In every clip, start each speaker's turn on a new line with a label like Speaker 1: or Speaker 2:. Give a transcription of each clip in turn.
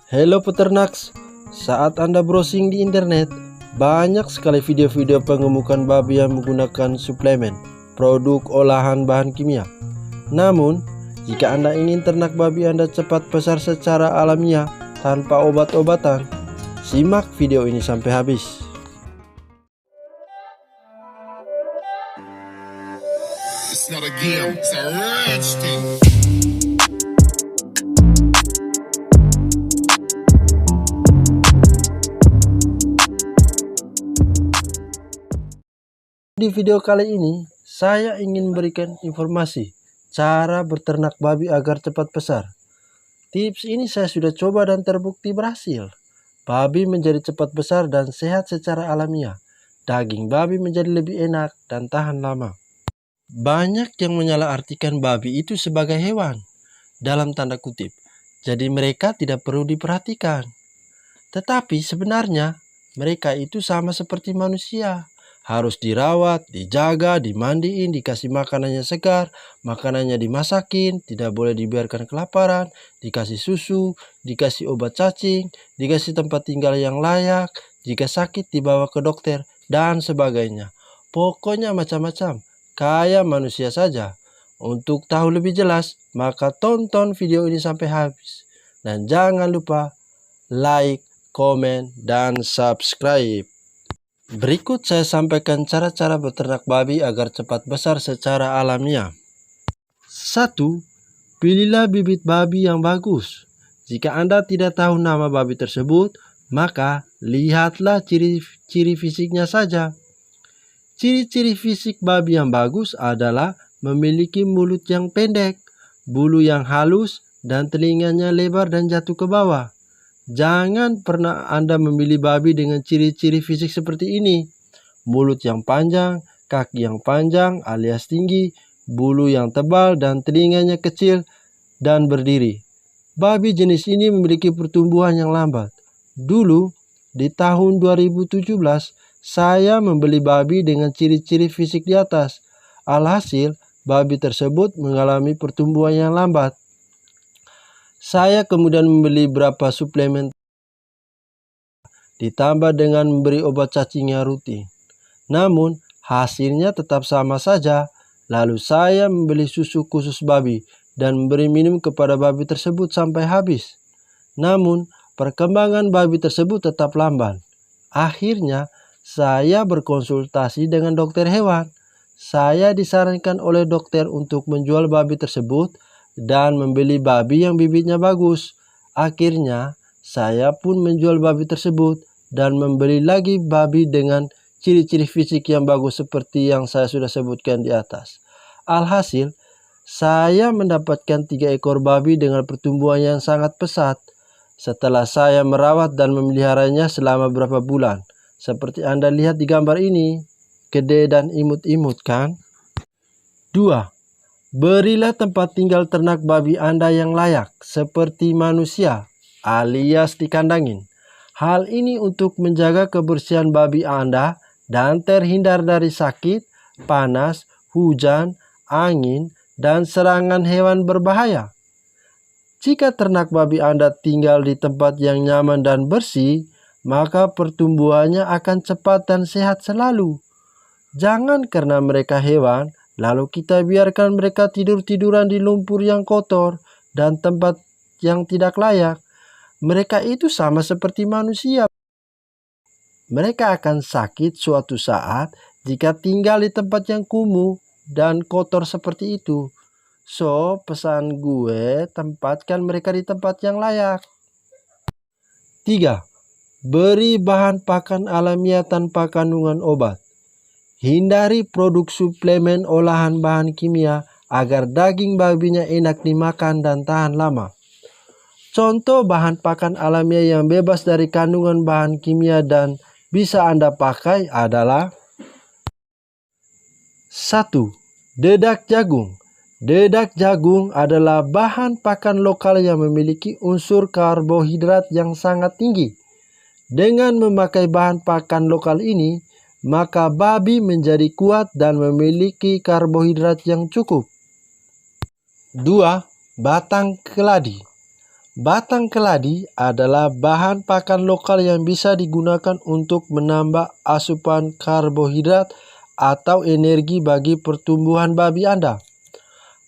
Speaker 1: Halo peternak, saat Anda browsing di internet, banyak sekali video-video pengemukan babi yang menggunakan suplemen, produk olahan bahan kimia. Namun, jika Anda ingin ternak babi Anda cepat besar secara alamiah tanpa obat-obatan, simak video ini sampai habis.
Speaker 2: It's not a game, it's a rich thing.
Speaker 1: Di video kali ini, saya ingin memberikan informasi cara berternak babi agar cepat besar. Tips ini saya sudah coba dan terbukti berhasil. Babi menjadi cepat besar dan sehat secara alamiah. Daging babi menjadi lebih enak dan tahan lama. Banyak yang menyalahartikan babi itu sebagai hewan, dalam tanda kutip. Jadi mereka tidak perlu diperhatikan. Tetapi sebenarnya mereka itu sama seperti manusia. Harus dirawat, dijaga, dimandiin, dikasih makanannya segar, makanannya dimasakin, tidak boleh dibiarkan kelaparan, dikasih susu, dikasih obat cacing, dikasih tempat tinggal yang layak, jika sakit dibawa ke dokter, dan sebagainya. Pokoknya macam-macam, kayak manusia saja. Untuk tahu lebih jelas, maka tonton video ini sampai habis. Dan jangan lupa like, komen, dan subscribe. Berikut saya sampaikan cara-cara beternak babi agar cepat besar secara alamiah. 1. Pilihlah bibit babi yang bagus. Jika Anda tidak tahu nama babi tersebut, maka lihatlah ciri-ciri fisiknya saja. Ciri-ciri fisik babi yang bagus adalah memiliki mulut yang pendek, bulu yang halus, dan telinganya lebar dan jatuh ke bawah. Jangan pernah Anda memilih babi dengan ciri-ciri fisik seperti ini. Mulut yang panjang, kaki yang panjang alias tinggi, bulu yang tebal dan telinganya kecil dan berdiri. Babi jenis ini memiliki pertumbuhan yang lambat. Dulu, di tahun 2017, saya membeli babi dengan ciri-ciri fisik di atas. Alhasil, babi tersebut mengalami pertumbuhan yang lambat. Saya kemudian membeli beberapa suplemen ditambah dengan memberi obat cacingnya rutin. Namun hasilnya tetap sama saja. Lalu saya membeli susu khusus babi dan memberi minum kepada babi tersebut sampai habis. Namun perkembangan babi tersebut tetap lamban. Akhirnya saya berkonsultasi dengan dokter hewan. Saya disarankan oleh dokter untuk menjual babi tersebut dan membeli babi yang bibitnya bagus. Akhirnya saya pun menjual babi tersebut dan membeli lagi babi dengan ciri-ciri fisik yang bagus seperti yang saya sudah sebutkan di atas. Alhasil saya mendapatkan 3 ekor babi dengan pertumbuhan yang sangat pesat setelah saya merawat dan memeliharanya selama beberapa bulan. Seperti Anda lihat di gambar ini, gede dan imut-imut kan? 2. Berilah tempat tinggal ternak babi Anda yang layak, seperti manusia, alias dikandangin. Hal ini untuk menjaga kebersihan babi Anda dan terhindar dari sakit, panas, hujan, angin, dan serangan hewan berbahaya. Jika ternak babi Anda tinggal di tempat yang nyaman dan bersih, maka pertumbuhannya akan cepat dan sehat selalu. Jangan karena mereka hewan, lalu kita biarkan mereka tidur-tiduran di lumpur yang kotor dan tempat yang tidak layak. Mereka itu sama seperti manusia. Mereka akan sakit suatu saat jika tinggal di tempat yang kumuh dan kotor seperti itu. So, pesan gue, tempatkan mereka di tempat yang layak. 3. Beri bahan pakan alamiah tanpa kandungan obat. Hindari produk suplemen olahan bahan kimia agar daging babinya enak dimakan dan tahan lama. Contoh bahan pakan alamiah yang bebas dari kandungan bahan kimia dan bisa Anda pakai adalah 1. Dedak jagung. Dedak jagung adalah bahan pakan lokal yang memiliki unsur karbohidrat yang sangat tinggi. Dengan memakai bahan pakan lokal ini, maka babi menjadi kuat dan memiliki karbohidrat yang cukup. 2. Batang keladi. Batang keladi adalah bahan pakan lokal yang bisa digunakan untuk menambah asupan karbohidrat atau energi bagi pertumbuhan babi Anda.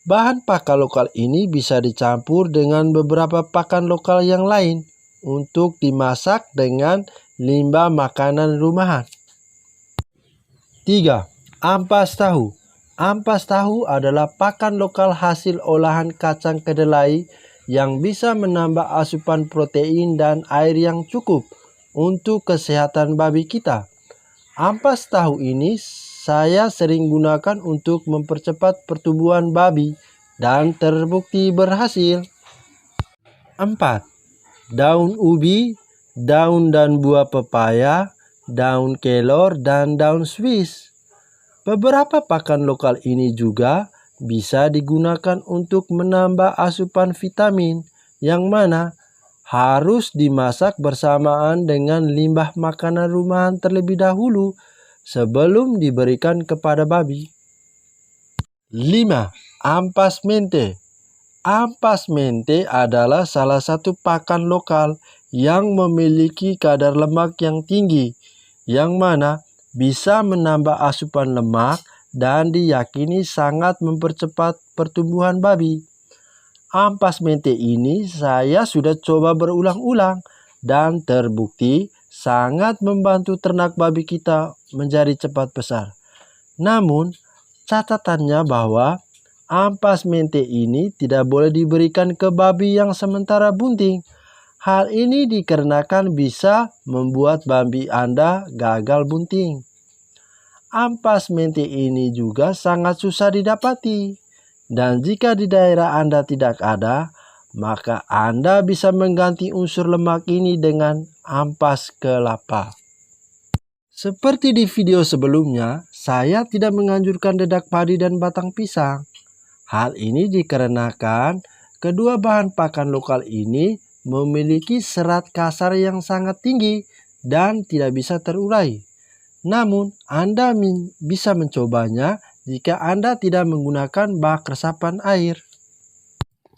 Speaker 1: Bahan pakan lokal ini bisa dicampur dengan beberapa pakan lokal yang lain untuk dimasak dengan limbah makanan rumahan. 3. Ampas tahu. Ampas tahu adalah pakan lokal hasil olahan kacang kedelai yang bisa menambah asupan protein dan air yang cukup untuk kesehatan babi kita. Ampas tahu ini saya sering gunakan untuk mempercepat pertumbuhan babi dan terbukti berhasil. 4. Daun ubi, daun dan buah pepaya, daun kelor, dan daun Swiss. Beberapa pakan lokal ini juga bisa digunakan untuk menambah asupan vitamin, yang mana harus dimasak bersamaan dengan limbah makanan rumahan terlebih dahulu sebelum diberikan kepada babi. 5. Ampas mente. Ampas mente adalah salah satu pakan lokal yang memiliki kadar lemak yang tinggi, yang mana bisa menambah asupan lemak dan diyakini sangat mempercepat pertumbuhan babi. Ampas mente ini saya sudah coba berulang-ulang dan terbukti sangat membantu ternak babi kita menjadi cepat besar. Namun, catatannya bahwa ampas mente ini tidak boleh diberikan ke babi yang sementara bunting. Hal ini dikarenakan bisa membuat babi Anda gagal bunting. Ampas mente ini juga sangat susah didapati. Dan jika di daerah Anda tidak ada, maka Anda bisa mengganti unsur lemak ini dengan ampas kelapa. Seperti di video sebelumnya, saya tidak menganjurkan dedak padi dan batang pisang. Hal ini dikarenakan kedua bahan pakan lokal ini memiliki serat kasar yang sangat tinggi dan tidak bisa terurai. Namun, Anda bisa mencobanya jika Anda tidak menggunakan bak resapan air.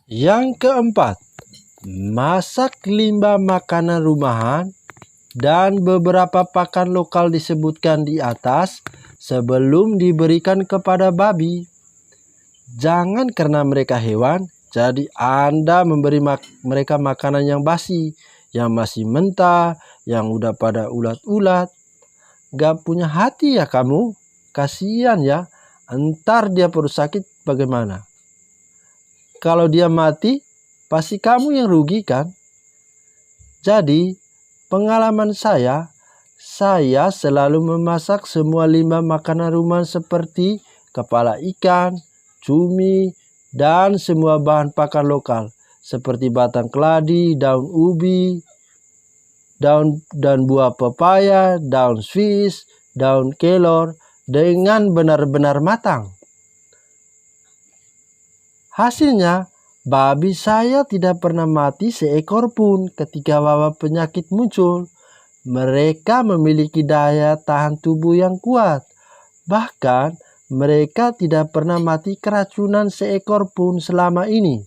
Speaker 1: Yang keempat, masak limbah makanan rumahan dan beberapa pakan lokal disebutkan di atas sebelum diberikan kepada babi. Jangan karena mereka hewan, jadi Anda memberi mereka makanan yang basi, yang masih mentah, yang udah pada ulat-ulat. Gak punya hati ya kamu? Kasihan ya, entar dia perut sakit bagaimana? Kalau dia mati, pasti kamu yang rugi kan? Jadi, pengalaman saya selalu memasak semua limbah makanan rumahan seperti kepala ikan, cumi, dan semua bahan pakan lokal seperti batang keladi, daun ubi, daun dan buah pepaya, daun Swiss, daun kelor dengan benar-benar matang. Hasilnya, babi saya tidak pernah mati seekor pun ketika wabah penyakit muncul. Mereka memiliki daya tahan tubuh yang kuat. Bahkan, mereka tidak pernah mati keracunan seekor pun selama ini.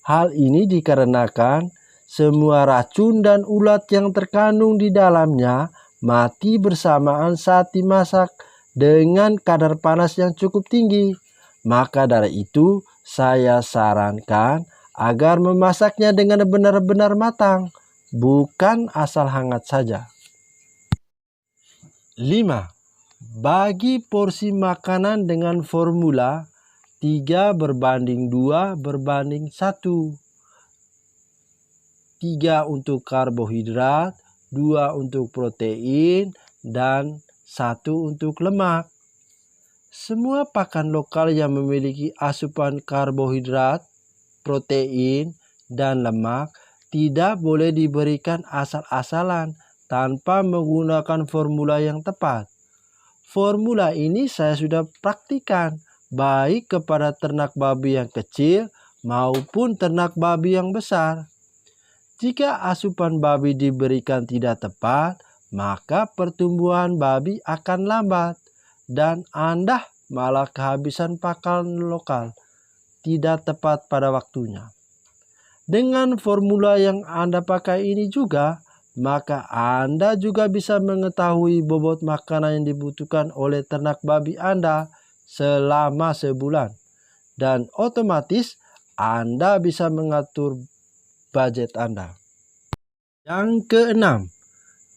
Speaker 1: Hal ini dikarenakan semua racun dan ulat yang terkandung di dalamnya mati bersamaan saat dimasak dengan kadar panas yang cukup tinggi. Maka dari itu, saya sarankan agar memasaknya dengan benar-benar matang, bukan asal hangat saja. 5. Bagi porsi makanan dengan formula 3:2:1. 3 untuk karbohidrat, 2 untuk protein, dan 1 untuk lemak. Semua pakan lokal yang memiliki asupan karbohidrat, protein, dan lemak tidak boleh diberikan asal-asalan tanpa menggunakan formula yang tepat. Formula ini saya sudah praktikkan baik kepada ternak babi yang kecil maupun ternak babi yang besar. Jika asupan babi diberikan tidak tepat, maka pertumbuhan babi akan lambat dan Anda malah kehabisan pakan lokal tidak tepat pada waktunya. Dengan formula yang Anda pakai ini juga, maka Anda juga bisa mengetahui bobot makanan yang dibutuhkan oleh ternak babi Anda selama sebulan. Dan otomatis Anda bisa mengatur budget Anda. Yang keenam,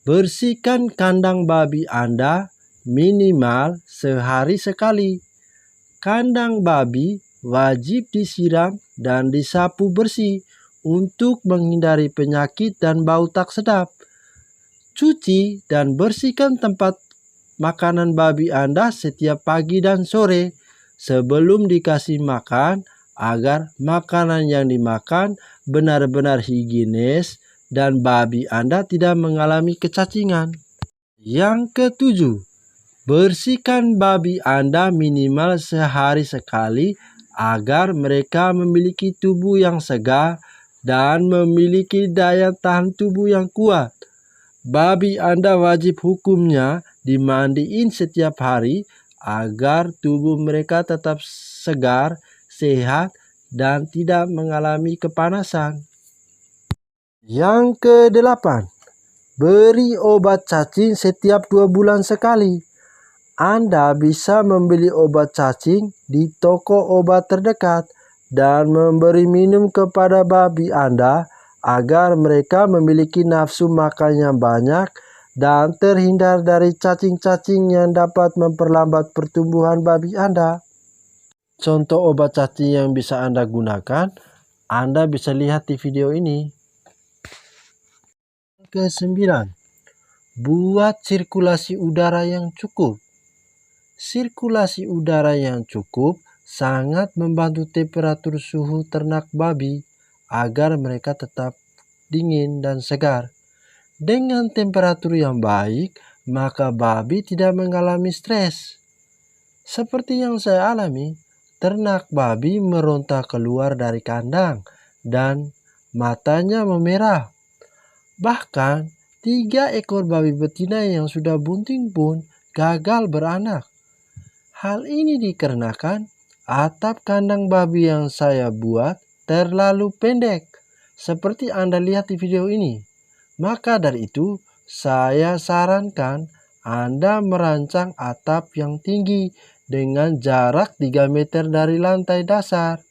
Speaker 1: bersihkan kandang babi Anda minimal sehari sekali. Kandang babi wajib disiram dan disapu bersih untuk menghindari penyakit dan bau tak sedap. Cuci dan bersihkan tempat makanan babi Anda setiap pagi dan sore sebelum dikasih makan agar makanan yang dimakan benar-benar higienis dan babi Anda tidak mengalami kecacingan. Yang ketujuh, bersihkan babi Anda minimal sehari sekali agar mereka memiliki tubuh yang segar dan memiliki daya tahan tubuh yang kuat. Babi Anda wajib hukumnya dimandiin setiap hari agar tubuh mereka tetap segar, sehat, dan tidak mengalami kepanasan. Yang kedelapan, beri obat cacing setiap 2 bulan sekali. Anda bisa membeli obat cacing di toko obat terdekat dan memberi minum kepada babi Anda agar mereka memiliki nafsu makan yang banyak dan terhindar dari cacing-cacing yang dapat memperlambat pertumbuhan babi Anda. Contoh obat cacing yang bisa Anda gunakan, Anda bisa lihat di video ini. Kesembilan, buat sirkulasi udara yang cukup. Sirkulasi udara yang cukup sangat membantu temperatur suhu ternak babi agar mereka tetap dingin dan segar. Dengan temperatur yang baik, maka babi tidak mengalami stres. Seperti yang saya alami, ternak babi meronta keluar dari kandang dan matanya memerah. Bahkan 3 ekor babi betina yang sudah bunting pun gagal beranak. Hal ini dikarenakan atap kandang babi yang saya buat terlalu pendek, seperti Anda lihat di video ini. Maka dari itu, saya sarankan Anda merancang atap yang tinggi dengan jarak 3 meter dari lantai dasar.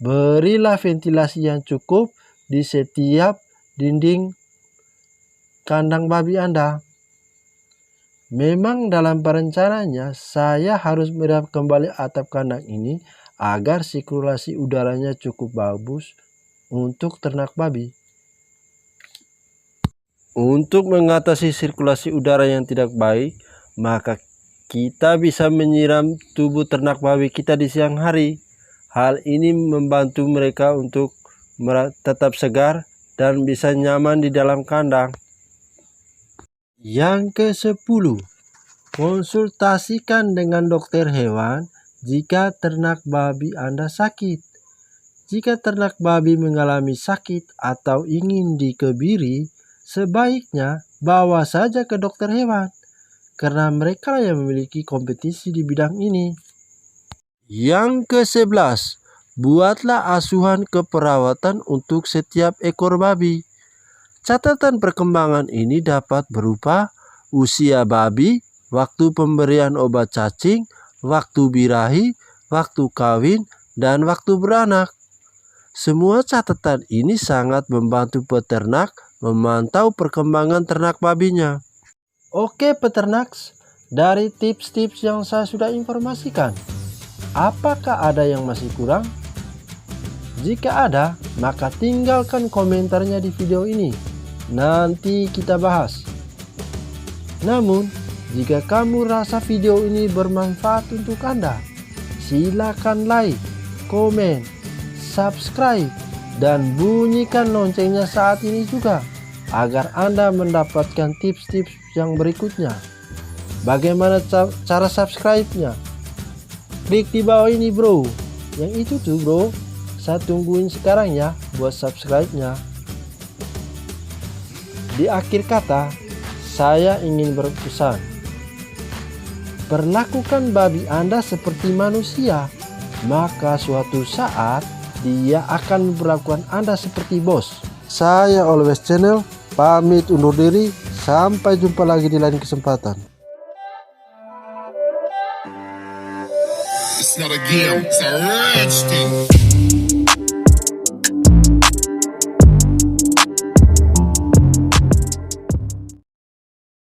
Speaker 1: Berilah ventilasi yang cukup di setiap dinding kandang babi Anda. Memang dalam perencanaannya saya harus merap kembali atap kandang ini agar sirkulasi udaranya cukup bagus untuk ternak babi. Untuk mengatasi sirkulasi udara yang tidak baik, maka kita bisa menyiram tubuh ternak babi kita di siang hari. Hal ini membantu mereka untuk tetap segar dan bisa nyaman di dalam kandang. Yang ke-10, konsultasikan dengan dokter hewan jika ternak babi Anda sakit. Jika ternak babi mengalami sakit atau ingin dikebiri, sebaiknya bawa saja ke dokter hewan, karena mereka yang memiliki kompetisi di bidang ini. Yang ke-11, buatlah asuhan keperawatan untuk setiap ekor babi. Catatan perkembangan ini dapat berupa usia babi, waktu pemberian obat cacing, waktu birahi, waktu kawin, dan waktu beranak. Semua catatan ini sangat membantu peternak memantau perkembangan ternak babinya. Oke peternak, dari tips-tips yang saya sudah informasikan, apakah ada yang masih kurang? Jika ada, maka tinggalkan komentarnya di video ini. Nanti kita bahas. Namun, jika kamu rasa video ini bermanfaat untuk Anda, silakan like, komen, subscribe, dan bunyikan loncengnya saat ini juga, agar Anda mendapatkan tips-tips yang berikutnya. Bagaimana cara subscribe-nya? Klik di bawah ini bro. Yang itu tuh bro, saya tungguin sekarang ya buat subscribe-nya. Di akhir kata, saya ingin berpesan, perlakukan babi Anda seperti manusia, maka suatu saat dia akan memperlakukan Anda seperti bos. Saya Always Channel pamit undur diri, sampai jumpa lagi di lain kesempatan.
Speaker 2: It's not a game, it's a rich thing.